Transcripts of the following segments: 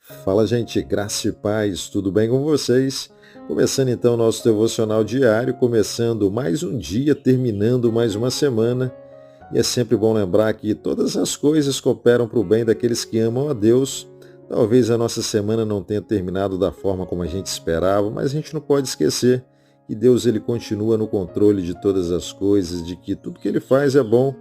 Fala, gente, graça e paz, tudo bem com vocês? Começando então o nosso devocional diário, começando mais um dia, terminando mais uma semana. E é sempre bom lembrar que todas as coisas cooperam para o bem daqueles que amam a Deus. Talvez a nossa semana não tenha terminado da forma como a gente esperava, mas a gente não pode esquecer que Deus ele continua no controle de todas as coisas, de que tudo que ele faz é bom.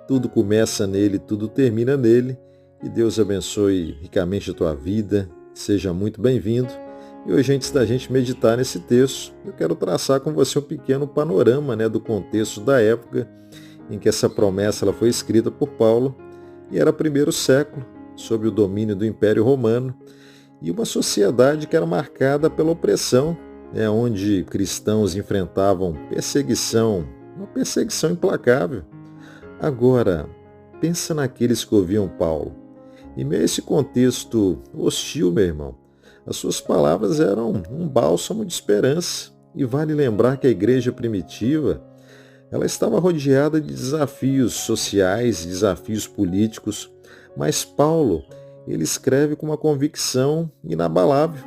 Tudo começa nele, tudo termina nele. Que Deus abençoe ricamente a tua vida. Seja muito bem-vindo. E hoje, antes da gente meditar nesse texto, eu quero traçar com você um pequeno panorama, do contexto da época em que essa promessa ela foi escrita por Paulo. E era primeiro século, sob o domínio do Império Romano, e uma sociedade que era marcada pela opressão, onde cristãos enfrentavam perseguição, uma perseguição implacável. Agora, pensa naqueles que ouviam Paulo. Em meio a esse contexto hostil, meu irmão, as suas palavras eram um bálsamo de esperança. E vale lembrar que a igreja primitiva, ela estava rodeada de desafios sociais, desafios políticos, mas Paulo, ele escreve com uma convicção inabalável.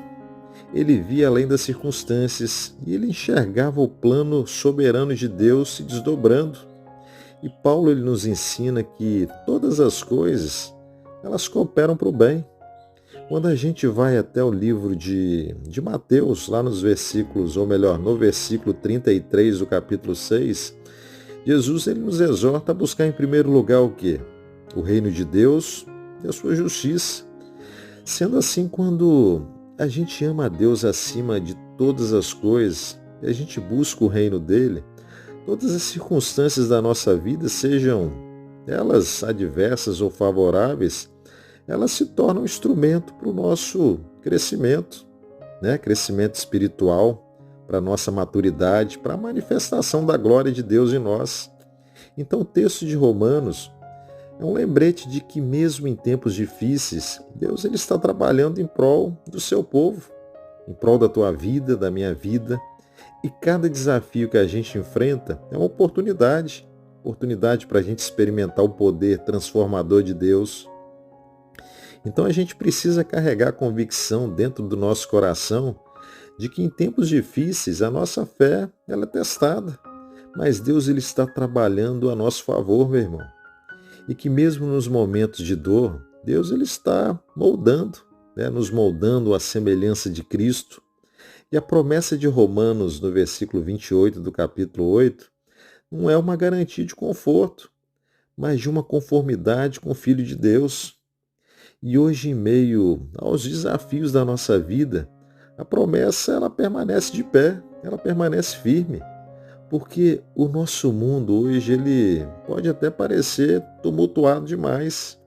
Ele via além das circunstâncias e ele enxergava o plano soberano de Deus se desdobrando. E Paulo ele nos ensina que todas as coisas, elas cooperam para o bem. Quando a gente vai até o livro de Mateus, lá nos versículos, ou melhor, no versículo 33 do capítulo 6, Jesus ele nos exorta a buscar em primeiro lugar o quê? O reino de Deus e a sua justiça. Sendo assim, quando a gente ama a Deus acima de todas as coisas, e a gente busca o reino dele, todas as circunstâncias da nossa vida, sejam elas adversas ou favoráveis, elas se tornam instrumento para o nosso crescimento, crescimento espiritual, para a nossa maturidade, para a manifestação da glória de Deus em nós. Então o texto de Romanos é um lembrete de que mesmo em tempos difíceis, Deus ele está trabalhando em prol do seu povo, em prol da tua vida, da minha vida. E cada desafio que a gente enfrenta é uma oportunidade para a gente experimentar o poder transformador de Deus. Então a gente precisa carregar a convicção dentro do nosso coração de que em tempos difíceis a nossa fé ela é testada, mas Deus ele está trabalhando a nosso favor, meu irmão. E que mesmo nos momentos de dor, Deus ele está moldando, nos moldando à semelhança de Cristo. E a promessa de Romanos, no versículo 28 do capítulo 8, não é uma garantia de conforto, mas de uma conformidade com o Filho de Deus. E hoje, em meio aos desafios da nossa vida, a promessa ela permanece de pé, ela permanece firme, porque o nosso mundo hoje ele pode até parecer tumultuado demais,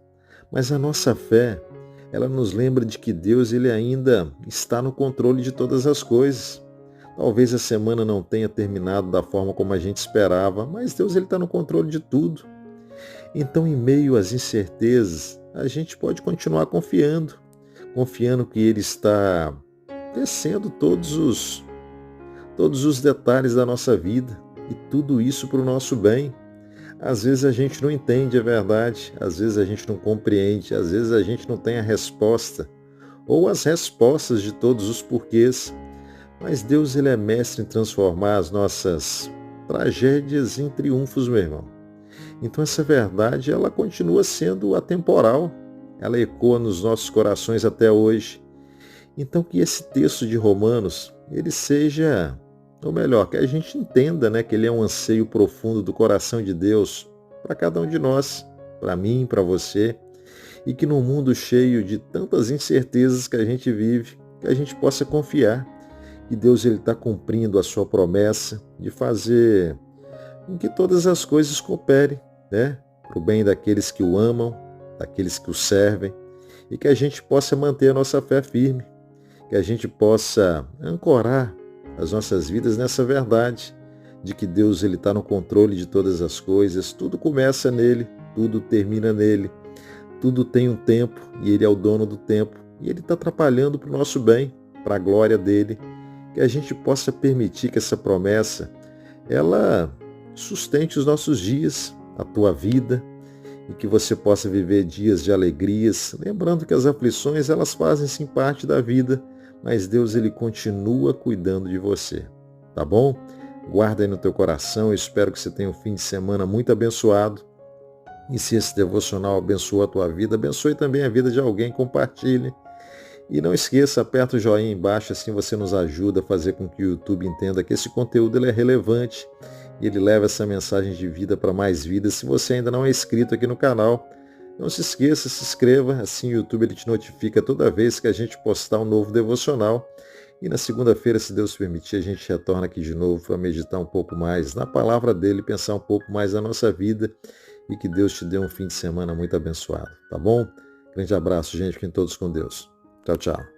mas a nossa fé ela nos lembra de que Deus ele ainda está no controle de todas as coisas. Talvez a semana não tenha terminado da forma como a gente esperava, mas Deus ele está no controle de tudo. Então, em meio às incertezas, a gente pode continuar confiando que Ele está tecendo todos os detalhes da nossa vida e tudo isso para o nosso bem. Às vezes a gente não entende a verdade, às vezes a gente não compreende, às vezes a gente não tem a resposta ou as respostas de todos os porquês, mas Deus ele é mestre em transformar as nossas tragédias em triunfos, meu irmão. Então essa verdade ela continua sendo atemporal, ela ecoa nos nossos corações até hoje. Então que esse texto de Romanos ele seja, ou melhor, que a gente entenda, que ele é um anseio profundo do coração de Deus para cada um de nós, para mim, para você, e que no mundo cheio de tantas incertezas que a gente vive, que a gente possa confiar que Deus ele está cumprindo a sua promessa de fazer com que todas as coisas cooperem, para o bem daqueles que o amam, daqueles que o servem, e que a gente possa manter a nossa fé firme, que a gente possa ancorar as nossas vidas nessa verdade de que Deus ele está no controle de todas as coisas, tudo começa nele, tudo termina nele, tudo tem um tempo e ele é o dono do tempo e ele está atrapalhando para o nosso bem, para a glória dele, que a gente possa permitir que essa promessa ela sustente os nossos dias, a tua vida, e que você possa viver dias de alegrias, lembrando que as aflições elas fazem sim parte da vida, mas Deus ele continua cuidando de você, tá bom? Guarda aí no teu coração, eu espero que você tenha um fim de semana muito abençoado. E se esse devocional abençoa a tua vida, abençoe também a vida de alguém, compartilhe. E não esqueça, aperta o joinha embaixo, assim você nos ajuda a fazer com que o YouTube entenda que esse conteúdo ele é relevante e ele leva essa mensagem de vida para mais vidas. Se você ainda não é inscrito aqui no canal, não se esqueça, se inscreva, assim o YouTube ele te notifica toda vez que a gente postar um novo devocional. E na segunda-feira, se Deus permitir, a gente retorna aqui de novo para meditar um pouco mais na palavra dele, pensar um pouco mais na nossa vida e que Deus te dê um fim de semana muito abençoado, tá bom? Grande abraço, gente, fiquem todos com Deus. Tchau, tchau.